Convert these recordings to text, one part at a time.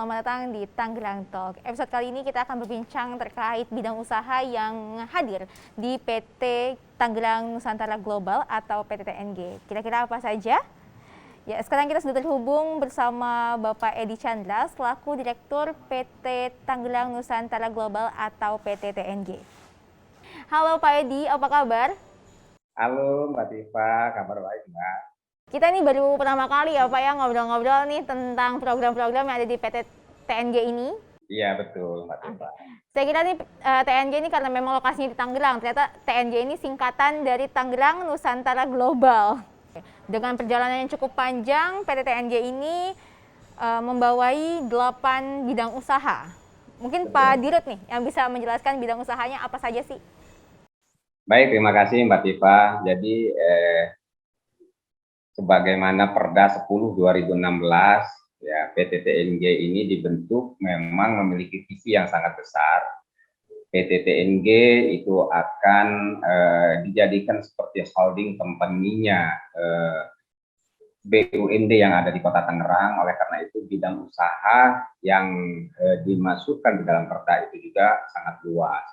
selamat datang di Tangerang Talk. Episode kali ini kita akan berbincang terkait bidang usaha yang hadir di PT Tangerang Nusantara Global atau PT TNG. Kira-kira apa saja? Ya, sekarang kita sudah terhubung bersama Bapak Edi Chandra selaku Direktur PT Tangerang Nusantara Global atau PT TNG. Halo Pak Edi, apa kabar? Halo Mbak Tifa, kabar baik Mbak. Kita ini baru pertama kali ya Pak ya ngobrol-ngobrol nih tentang program-program yang ada di PT TNG ini. Iya betul Mbak Tifa. Saya kira nih TNG ini karena memang lokasinya di Tangerang, ternyata TNG ini singkatan dari Tangerang Nusantara Global. Dengan perjalanan yang cukup panjang, PT TNG ini membawai 8 bidang usaha. Mungkin Pak Dirut nih yang bisa menjelaskan bidang usahanya apa saja sih? Baik, terima kasih Mbak Tifa. Jadi sebagaimana Perda 10 2016 ya PT TNG ini dibentuk memang memiliki visi yang sangat besar. PT TNG itu akan dijadikan seperti holding company-nya BUMD yang ada di Kota Tangerang. Oleh karena itu bidang usaha yang dimasukkan di dalam Perda itu juga sangat luas.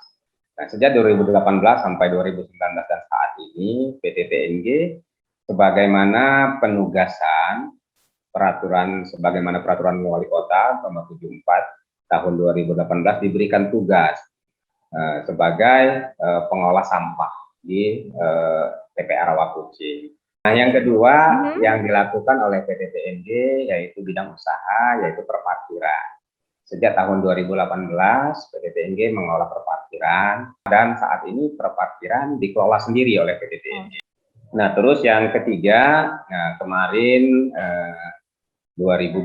Nah, sejak 2018 sampai 2019 dan saat ini PT TNG sebagaimana penugasan sebagaimana peraturan Wali Kota nomor 74 tahun 2018 diberikan tugas sebagai pengolah sampah di TPA Rawakucing. Nah, yang kedua yang dilakukan oleh PT TNG yaitu bidang usaha, yaitu perparkiran. Sejak tahun 2018, PT TNG mengelola perparkiran dan saat ini perparkiran dikelola sendiri oleh PT TNG. Nah, terus yang ketiga, kemarin 2020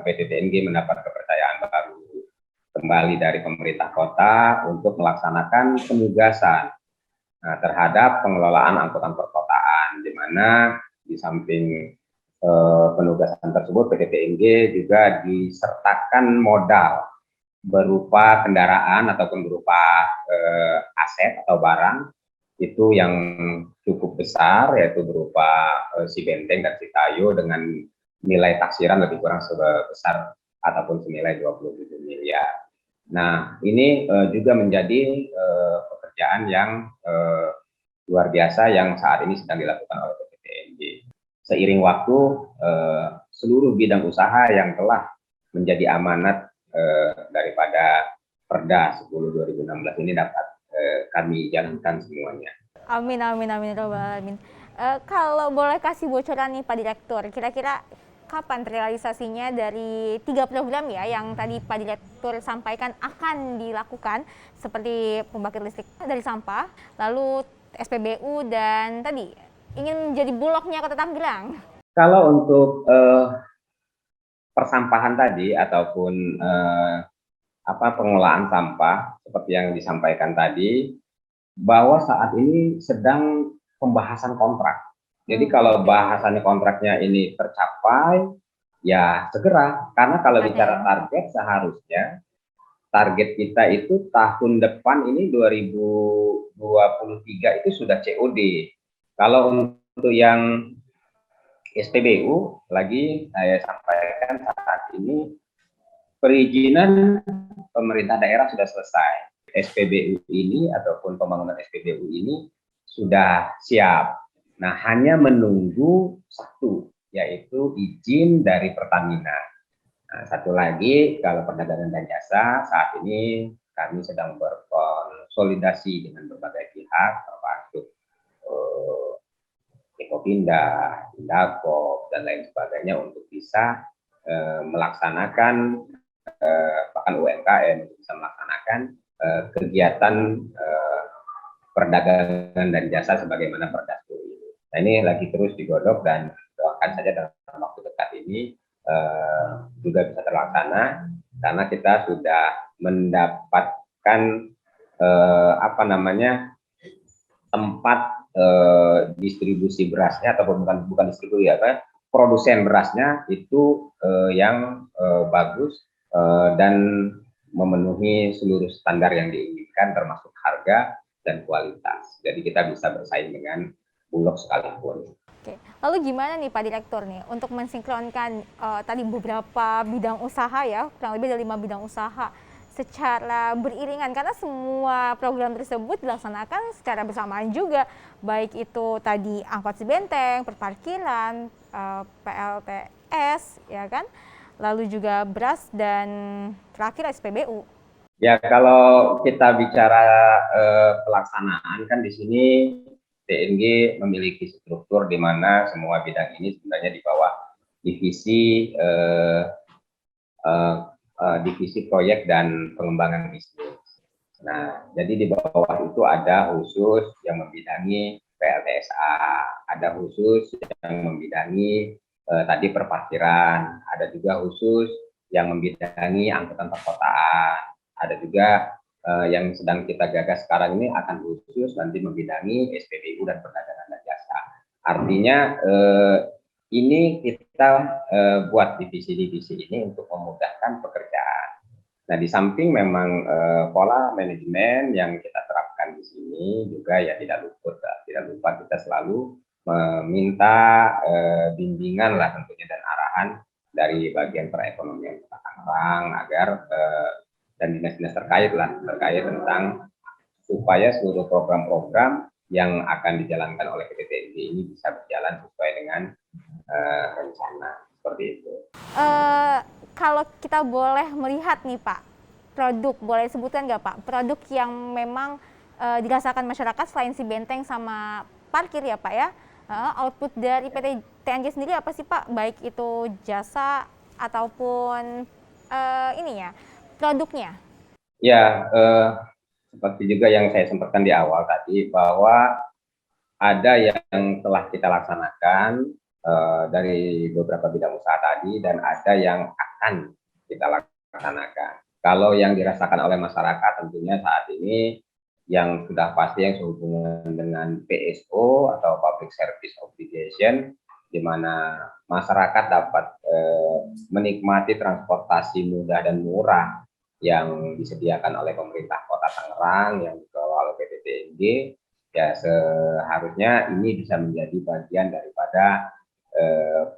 PT TNG mendapat kepercayaan baru kembali dari pemerintah kota untuk melaksanakan penugasan terhadap pengelolaan angkutan perkotaan, di mana di samping penugasan tersebut PT TNG juga disertakan modal berupa kendaraan ataupun berupa aset atau barang itu yang cukup besar, yaitu berupa si Benteng dan si Tayo dengan nilai taksiran lebih kurang sebesar ataupun senilai 27 miliar. Nah, ini juga menjadi pekerjaan yang luar biasa yang saat ini sedang dilakukan oleh PT TNG. Seiring waktu, seluruh bidang usaha yang telah menjadi amanat daripada Perda 10 2016 ini dapat kami jalankan semuanya. Amin, amin, amin, amin. Kalau boleh kasih bocoran nih Pak Direktur, kira-kira kapan realisasinya dari 3 program ya yang tadi Pak Direktur sampaikan akan dilakukan, seperti pembangkit listrik dari sampah, lalu SPBU, dan tadi ingin menjadi bulognya Kota Tangerang. Kalau untuk persampahan tadi ataupun pengolahan sampah seperti yang disampaikan tadi, bahwa saat ini sedang pembahasan kontrak. Jadi kalau bahasannya kontraknya ini tercapai, ya segera. Karena kalau bicara target, seharusnya target kita itu tahun depan ini 2023 itu sudah COD. Kalau untuk yang SPBU lagi saya sampaikan saat ini perizinan pemerintah daerah sudah selesai. SPBU ini ataupun pembangunan SPBU ini sudah siap. Nah, hanya menunggu satu, yaitu izin dari Pertamina. Nah, satu lagi, kalau perdagangan dan jasa, saat ini kami sedang berkonsolidasi dengan berbagai pihak, termasuk Ekopinda, Indako, dan lain sebagainya untuk bisa melaksanakan bahkan UMKM bisa melaksanakan kegiatan perdagangan dan jasa sebagaimana Perda 10 ini. Nah, ini lagi terus digodok dan doakan saja dalam waktu dekat ini juga bisa terlaksana karena kita sudah mendapatkan tempat distribusi berasnya ataupun bukan distribusi produsen berasnya itu yang bagus dan memenuhi seluruh standar yang diinginkan termasuk harga dan kualitas. Jadi kita bisa bersaing dengan Bulog sekalipun. Oke, lalu gimana nih Pak Direktur nih untuk mensinkronkan tadi beberapa bidang usaha ya, kurang lebih ada 5 bidang usaha secara beriringan karena semua program tersebut dilaksanakan secara bersamaan juga, baik itu tadi angkot Cibenteng, perparkiran, PLTS, ya kan, lalu juga beras dan terakhir SPBU. Ya, kalau kita bicara pelaksanaan kan di sini TNG memiliki struktur di mana semua bidang ini sebenarnya di bawah divisi divisi proyek dan pengembangan bisnis. Nah, jadi di bawah itu ada khusus yang membidangi PLTSA, ada khusus yang membidangi tadi perparkiran, ada juga khusus yang membidangi angkutan perkotaan, ada juga yang sedang kita gagas sekarang ini akan khusus nanti membidangi SPBU dan perdagangan dan jasa. Artinya ini kita buat divisi-divisi ini untuk memudahkan pekerjaan. Nah, di samping memang pola manajemen yang kita terapkan di sini juga ya tidak lupa kita selalu meminta bimbingan lah tentunya dan arahan dari bagian perekonomian Kota Tangerang agar dan dinas-dinas terkait tentang supaya seluruh program-program yang akan dijalankan oleh PTTNG ini bisa berjalan sesuai dengan rencana seperti itu. Kalau kita boleh melihat nih Pak, produk boleh sebutkan nggak Pak, produk yang memang dirasakan masyarakat selain si benteng sama parkir ya Pak ya, output dari PT TNG sendiri apa sih Pak, baik itu jasa ataupun ininya produknya? Ya, seperti juga yang saya sampaikan di awal tadi bahwa ada yang telah kita laksanakan dari beberapa bidang usaha tadi dan ada yang akan kita laksanakan. Kalau yang dirasakan oleh masyarakat tentunya saat ini yang sudah pasti yang sehubungan dengan PSO atau Public Service Obligation, di mana masyarakat dapat menikmati transportasi mudah dan murah yang disediakan oleh pemerintah Kota Tangerang yang dikelola oleh PT TNG. Ya, seharusnya ini bisa menjadi bagian daripada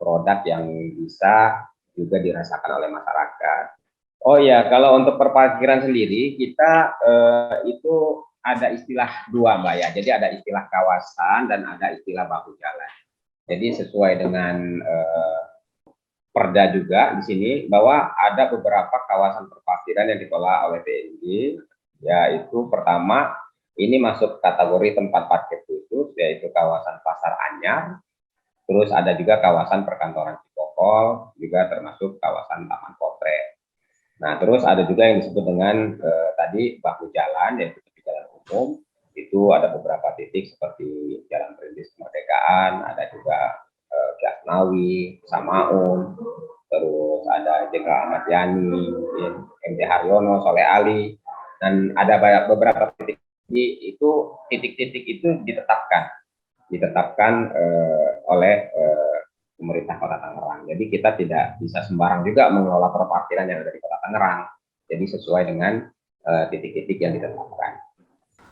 produk yang bisa juga dirasakan oleh masyarakat. Oh ya, kalau untuk perparkiran sendiri kita itu ada istilah dua Mbak ya. Jadi ada istilah kawasan dan ada istilah bahu jalan. Jadi sesuai dengan Perda juga di sini bahwa ada beberapa kawasan perparkiran yang dikelola oleh TNG, yaitu pertama ini masuk kategori tempat parkir khusus, yaitu kawasan Pasar Anyar. Terus ada juga kawasan perkantoran Cikokol, juga termasuk kawasan Taman Potret. Nah, terus ada juga yang disebut dengan tadi bahu jalan, yaitu jalan umum. Itu ada beberapa titik seperti Jalan Perintis Kemerdekaan, ada juga Kiasnawi, Samaun, terus ada Jenderal Ahmad Yani, MT Haryono, Soleh Ali, dan ada beberapa titik itu titik-titik itu ditetapkan oleh pemerintah Kota Tangerang. Jadi kita tidak bisa sembarang juga mengelola perparkiran yang ada di Kota Tangerang. Jadi sesuai dengan titik-titik yang ditetapkan.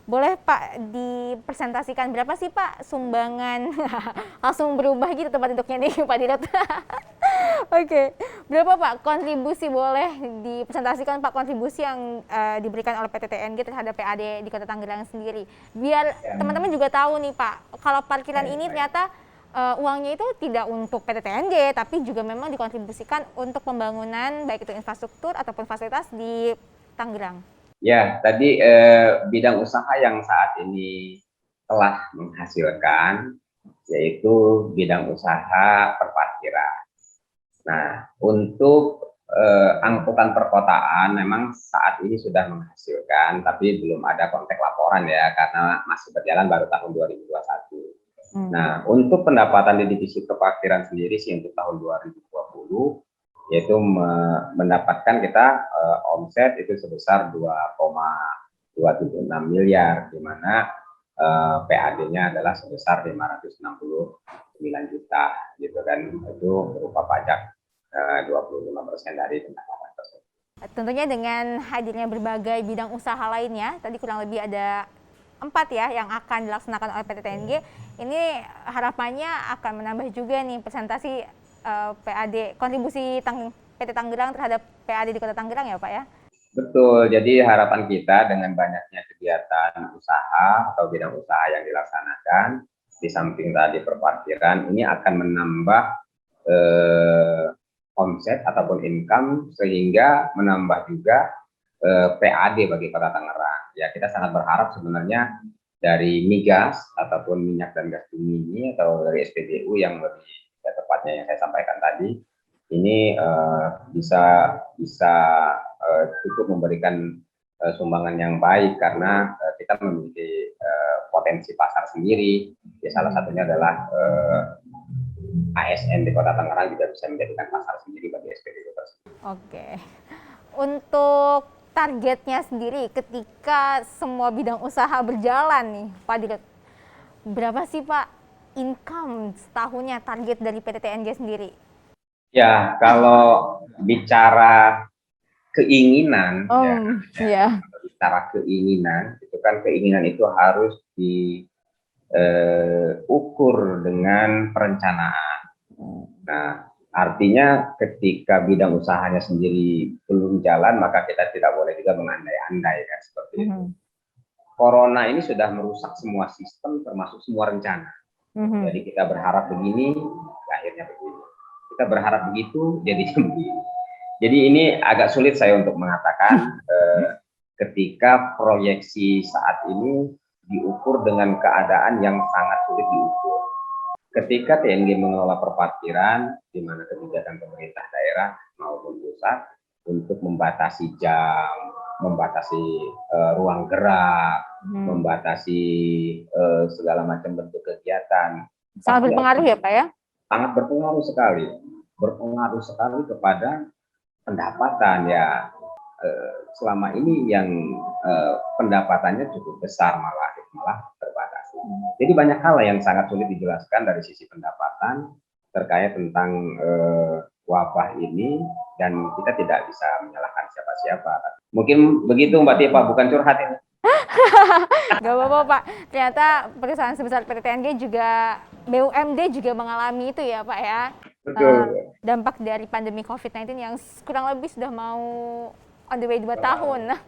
Boleh Pak dipresentasikan berapa sih Pak sumbangan langsung berubah gitu tempat duduknya nih Pak Dirut. Oke, berapa Pak kontribusi, boleh dipresentasikan Pak kontribusi yang diberikan oleh PT TNG terhadap PAD di Kota Tangerang sendiri. Biar teman-teman juga tahu nih Pak, kalau parkiran ini ternyata uangnya itu tidak untuk PT TNG, tapi juga memang dikontribusikan untuk pembangunan baik itu infrastruktur ataupun fasilitas di Tangerang. Ya, tadi bidang usaha yang saat ini telah menghasilkan yaitu bidang usaha perparkiran. Nah, untuk angkutan perkotaan memang saat ini sudah menghasilkan, tapi belum ada konteks laporan ya, karena masih berjalan baru tahun 2021. Nah, untuk pendapatan di divisi perparkiran sendiri sih untuk tahun 2020, yaitu mendapatkan kita omset itu sebesar 2,276 miliar, di mana PAD-nya adalah sebesar 569 juta, gitu kan, itu berupa pajak 25% dari pendapatan tersebut. Tentunya dengan hadirnya berbagai bidang usaha lainnya, tadi kurang lebih ada ya yang akan dilaksanakan oleh PT TNG, ini harapannya akan menambah juga nih presentasi PAD, kontribusi PT Tangerang terhadap PAD di Kota Tangerang ya Pak ya? Betul, jadi harapan kita dengan banyaknya kegiatan usaha atau bidang usaha yang dilaksanakan, di samping tadi perparkiran, ini akan menambah omset ataupun income, sehingga menambah juga PAD bagi Kota Tangerang. Ya, kita sangat berharap sebenarnya dari migas ataupun minyak dan gas bumi ini, atau dari SPBU yang lebih tepatnya yang saya sampaikan tadi, ini bisa cukup memberikan sumbangan yang baik, karena kita memiliki potensi pasar sendiri. Ya, salah satunya adalah ASN di Kota Tangerang juga bisa menjadikan pasar sendiri bagi SPBU tersebut. Oke. Untuk targetnya sendiri ketika semua bidang usaha berjalan nih Pak Dirut, berapa sih Pak income setahunnya target dari PT TNG sendiri? Ya, kalau bicara keinginan, bicara keinginan, itu kan keinginan itu harus diukur dengan perencanaan. Nah, artinya ketika bidang usahanya sendiri belum jalan, maka kita tidak boleh juga mengandai-andai kan, seperti itu. Corona ini sudah merusak semua sistem, termasuk semua rencana. Jadi kita berharap begini, akhirnya begini. Kita berharap begitu, jadinya begini. Jadi ini agak sulit saya untuk mengatakan ketika proyeksi saat ini diukur dengan keadaan yang sangat sulit diukur. Ketika TNG mengelola perparkiran, di mana kebijakan pemerintah daerah maupun pusat untuk membatasi jam, membatasi ruang gerak, membatasi segala macam bentuk kegiatan. Sangat berpengaruh ya Pak ya? Sangat berpengaruh sekali kepada pendapatan ya. Selama ini yang pendapatannya cukup besar malah terbatas. Jadi banyak hal yang sangat sulit dijelaskan dari sisi pendapatan terkait tentang wabah ini, dan kita tidak bisa menyalahkan siapa-siapa. Mungkin begitu Mbak Tipa, bukan curhat ini. Gak apa-apa Pak, ternyata perusahaan sebesar PT TNG juga, BUMD juga mengalami itu ya Pak ya. Betul. Dampak dari pandemi COVID-19 yang kurang lebih sudah mau on the way 2 tahun.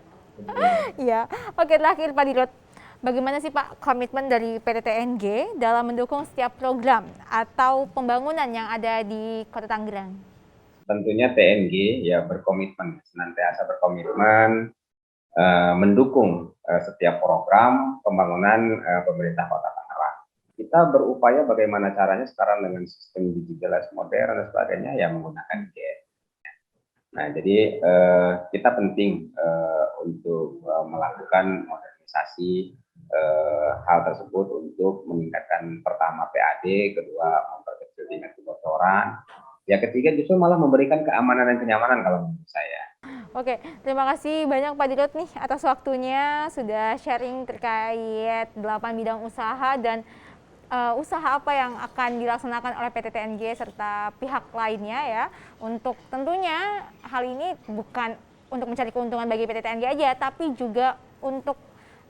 Ya, oke, terakhir Pak Dirut, bagaimana sih Pak komitmen dari PT TNG dalam mendukung setiap program atau pembangunan yang ada di Kota Tangerang? Tentunya TNG ya berkomitmen, senantiasa berkomitmen mendukung setiap program pembangunan pemerintah Kota Tangerang. Kita berupaya bagaimana caranya sekarang dengan sistem digital modern dan sebagainya yang menggunakan GIS. Nah, jadi kita penting untuk melakukan modernisasi hal tersebut untuk meningkatkan pertama PAD, kedua memperkecil tingkat kebocoran, ya ketiga justru malah memberikan keamanan dan kenyamanan kalau menurut saya. Oke, terima kasih banyak Pak Dirut nih atas waktunya, sudah sharing terkait 8 bidang usaha dan usaha apa yang akan dilaksanakan oleh PT TNG serta pihak lainnya ya. Untuk tentunya hal ini bukan untuk mencari keuntungan bagi PT TNG aja, tapi juga untuk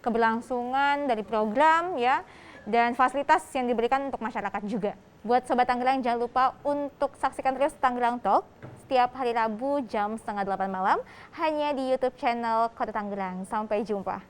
keberlangsungan dari program ya, dan fasilitas yang diberikan untuk masyarakat juga. Buat Sobat Tangerang, jangan lupa untuk saksikan terus Tangerang Talk setiap hari Rabu jam 7:30 malam hanya di YouTube channel Kota Tangerang. Sampai jumpa.